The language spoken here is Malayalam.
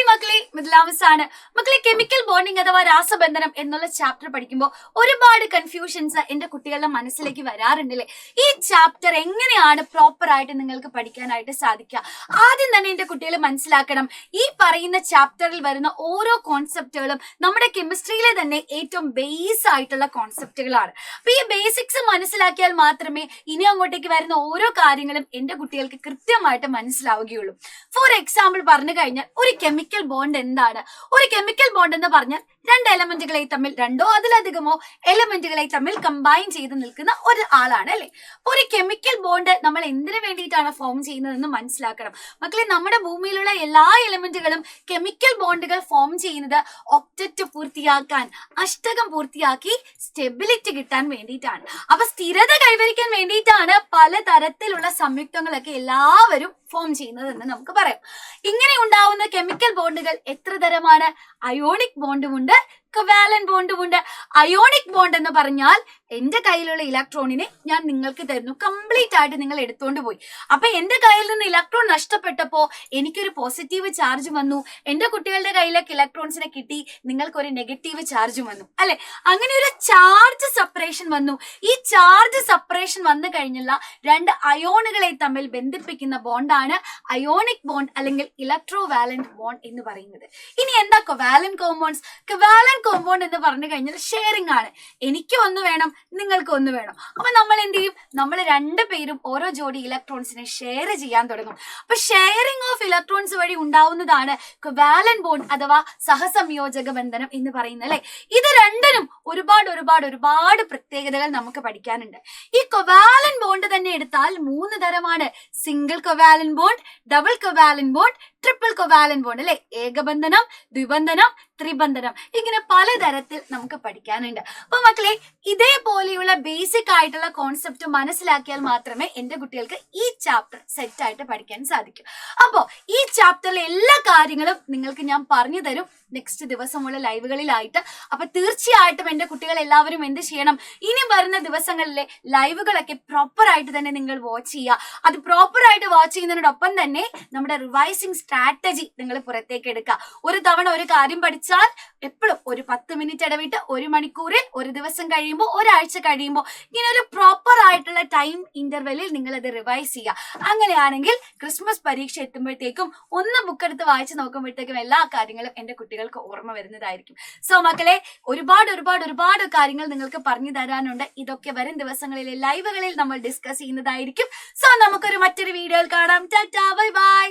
മക്കളെ, മിഥിലാവസാണ്. മക്കളെ, കെമിക്കൽ ബോണ്ടിങ് അഥവാ രാസബന്ധനം എന്നുള്ള ചാപ്റ്റർ പഠിക്കുമ്പോൾ ഒരുപാട് കൺഫ്യൂഷൻസ് എന്റെ കുട്ടികളുടെ മനസ്സിലേക്ക് വരാറുണ്ടല്ലേ. ഈ ചാപ്റ്റർ എങ്ങനെയാണ് പ്രോപ്പർ ആയിട്ട് നിങ്ങൾക്ക് പഠിക്കാനായിട്ട് സാധിക്കുക? ആദ്യം തന്നെ എന്റെ കുട്ടികൾ മനസ്സിലാക്കണം, ഈ പറയുന്ന ചാപ്റ്ററിൽ വരുന്ന ഓരോ കോൺസെപ്റ്റുകളും നമ്മുടെ കെമിസ്ട്രിയിലെ തന്നെ ഏറ്റവും ബേസ് ആയിട്ടുള്ള കോൺസെപ്റ്റുകളാണ്. അപ്പൊ ഈ ബേസിക്സ് മനസ്സിലാക്കിയാൽ മാത്രമേ ഇനി അങ്ങോട്ടേക്ക് വരുന്ന ഓരോ കാര്യങ്ങളും എന്റെ കുട്ടികൾക്ക് കൃത്യമായിട്ട് മനസ്സിലാവുകയുള്ളൂ. ഫോർ എക്സാമ്പിൾ പറഞ്ഞു കഴിഞ്ഞാൽ, ഒരു കെമിക്കൽ ബോണ്ട് എന്താണ്? ഒരു കെമിക്കൽ ബോണ്ട് എന്ന് പറഞ്ഞാൽ രണ്ട് എലമെന്റുകളെ തമ്മിൽ, രണ്ടോ അതിലധികമോ എലമെന്റുകളെ തമ്മിൽ കമ്പൈൻ ചെയ്ത് നിൽക്കുന്ന ഒരു ആളാണ് അല്ലെ. ഒരു കെമിക്കൽ ബോണ്ട് നമ്മൾ എന്തിനു വേണ്ടിയിട്ടാണ് ഫോം ചെയ്യുന്നതെന്ന് മനസ്സിലാക്കണം മക്കളെ. നമ്മുടെ ഭൂമിയിലുള്ള എല്ലാ എലമെന്റുകളും കെമിക്കൽ ബോണ്ടുകൾ ഫോം ചെയ്യുന്നത് ഒക്ടറ്റ് പൂർത്തിയാക്കാൻ, അഷ്ടകം പൂർത്തിയാക്കി സ്റ്റെബിലിറ്റി കിട്ടാൻ വേണ്ടിയിട്ടാണ്. അപ്പൊ സ്ഥിരത കൈവരിക്കാൻ വേണ്ടിയിട്ടാണ് പലതരത്തിലുള്ള സംയുക്തങ്ങളൊക്കെ എല്ലാവരും ഫോം ചെയ്യുന്നത് എന്ന് നമുക്ക് പറയാം. ഇങ്ങനെ ഉണ്ടാവുന്ന കെമിക്കൽ ബോണ്ടുകൾ എത്ര തരമാണ്? അയോണിക് ബോണ്ടുമുണ്ട്, കൊവാലന്റ് ബോണ്ടുമുണ്ട്. അയോണിക് ബോണ്ട് എന്ന് പറഞ്ഞാൽ എന്റെ കയ്യിലുള്ള ഇലക്ട്രോണിനെ ഞാൻ നിങ്ങൾക്ക് തരുന്നു, കംപ്ലീറ്റ് ആയിട്ട് നിങ്ങൾ എടുത്തുകൊണ്ട് പോയി. അപ്പൊ എന്റെ കയ്യിൽ നിന്ന് ഇലക്ട്രോൺ നഷ്ടപ്പെട്ടപ്പോ എനിക്കൊരു പോസിറ്റീവ് ചാർജ് വന്നു, എന്റെ കുട്ടികളുടെ കയ്യിലേക്ക് ഇലക്ട്രോൺസിനെ കിട്ടി, നിങ്ങൾക്കൊരു നെഗറ്റീവ് ചാർജ് വന്നു അല്ലെ. അങ്ങനെ ഒരു ചാർജ് സെപ്പറേഷൻ വന്നു. ഈ ചാർജ് സെപ്പറേഷൻ വന്നു കഴിഞ്ഞുള്ള രണ്ട് അയോണുകളെ തമ്മിൽ ബന്ധിപ്പിക്കുന്ന ബോണ്ടാണ് അയോണിക് ബോണ്ട് അല്ലെങ്കിൽ ഇലക്ട്രോ വാലന്റ് ബോണ്ട് എന്ന് പറയുന്നത്. ഇനി എന്താ കൊവാലന്റ് കോമ്പൗണ്ട്സ്? കൊവാലന്റ് കോമ്പൗണ്ട് എന്ന് പറഞ്ഞു കഴിഞ്ഞാൽ ഷെയറിംഗ് ആണ്. എനിക്ക് ഒന്ന് വേണം, നിങ്ങൾക്ക് ഒന്ന് വേണം. അപ്പൊ നമ്മൾ എന്ത് ചെയ്യും? നമ്മൾ രണ്ടുപേരും ഓരോ ജോഡി ഇലക്ട്രോൺസിനെ ഷെയർ ചെയ്യാൻ തുടങ്ങും. അപ്പൊ ഷെയറിംഗ് ഓഫ് ഇലക്ട്രോൺസ് വഴി ഉണ്ടാവുന്നതാണ് കൊവാലന്റ് ബോണ്ട് അഥവാ സഹസംയോജക ബന്ധനം എന്ന് പറയുന്നത് അല്ലെ. ഇത് രണ്ടിനും ഒരുപാട് ഒരുപാട് ഒരുപാട് പ്രത്യേകതകൾ നമുക്ക് പഠിക്കാനുണ്ട്. ഈ കൊവാലന്റ് ബോണ്ട് തന്നെ എടുത്താൽ മൂന്ന് തരമാണ്: single covalent bond, double covalent bond, triple covalent bond അല്ലെ. ഏകബന്ധനം, ദ്വിബന്ധനം, ത്രിബന്ധനം, ഇങ്ങനെ പലതരത്തിൽ നമുക്ക് പഠിക്കാനുണ്ട്. അപ്പൊ മക്കളെ, ഇതേപോലെയുള്ള ബേസിക് ആയിട്ടുള്ള കോൺസെപ്റ്റ് മനസ്സിലാക്കിയാൽ മാത്രമേ എന്റെ കുട്ടികൾക്ക് ഈ ചാപ്റ്റർ സെറ്റ് ആയിട്ട് പഠിക്കാൻ സാധിക്കൂ. അപ്പോ ഈ ചാപ്റ്ററിലെ എല്ലാ കാര്യങ്ങളും നിങ്ങൾക്ക് ഞാൻ പറഞ്ഞു തരും നെക്സ്റ്റ് ദിവസമുള്ള ലൈവുകളിലായിട്ട്. അപ്പൊ തീർച്ചയായിട്ടും എന്റെ കുട്ടികൾ എല്ലാവരും എന്ത് ചെയ്യണം? ഇനി വരുന്ന ദിവസങ്ങളിലെ ലൈവുകളൊക്കെ പ്രോപ്പർ ആയിട്ട് തന്നെ നിങ്ങൾ വാച്ച് ചെയ്യുക. അത് പ്രോപ്പർ ആയിട്ട് വാച്ച് ചെയ്യുന്നതിനോടൊപ്പം തന്നെ നമ്മുടെ റിവൈസിങ് സ്ട്രാറ്റജി നിങ്ങൾ പുറത്തേക്ക് എടുക്കുക. ഒരു തവണ ഒരു കാര്യം പഠിച്ചാൽ എപ്പോഴും ഒരു 10 മിനിറ്റ് ഇടവിട്ട്, ഒരു മണിക്കൂറിൽ, ഒരു ദിവസം കഴിയുമ്പോൾ, ഒരാഴ്ച കഴിയുമ്പോൾ, ഇങ്ങനെ ഒരു പ്രോപ്പർ ആയിട്ടുള്ള ടൈം ഇന്റർവെല്ലിൽ നിങ്ങൾ അത് റിവൈസ് ചെയ്യുക. അങ്ങനെയാണെങ്കിൽ ക്രിസ്മസ് പരീക്ഷ എത്തുമ്പോഴത്തേക്കും ഒന്ന് ബുക്ക് എടുത്ത് വായിച്ച് നോക്കുമ്പോഴത്തേക്കും എല്ലാ കാര്യങ്ങളും എന്റെ കുട്ടികൾക്ക് ഓർമ്മ വരുന്നതായിരിക്കും. സോ മക്കളെ, ഒരുപാട് ഒരുപാട് ഒരുപാട് കാര്യങ്ങൾ നിങ്ങൾക്ക് പറഞ്ഞു തരാനുണ്ട്. ഇതൊക്കെ വരും ദിവസങ്ങളിലെ ലൈവുകളിൽ നമ്മൾ ഡിസ്കസ് ചെയ്യുന്നതായിരിക്കും. സോ നമുക്കൊരു മറ്റൊരു വീഡിയോയിൽ കാണാം. Tata, bye bye.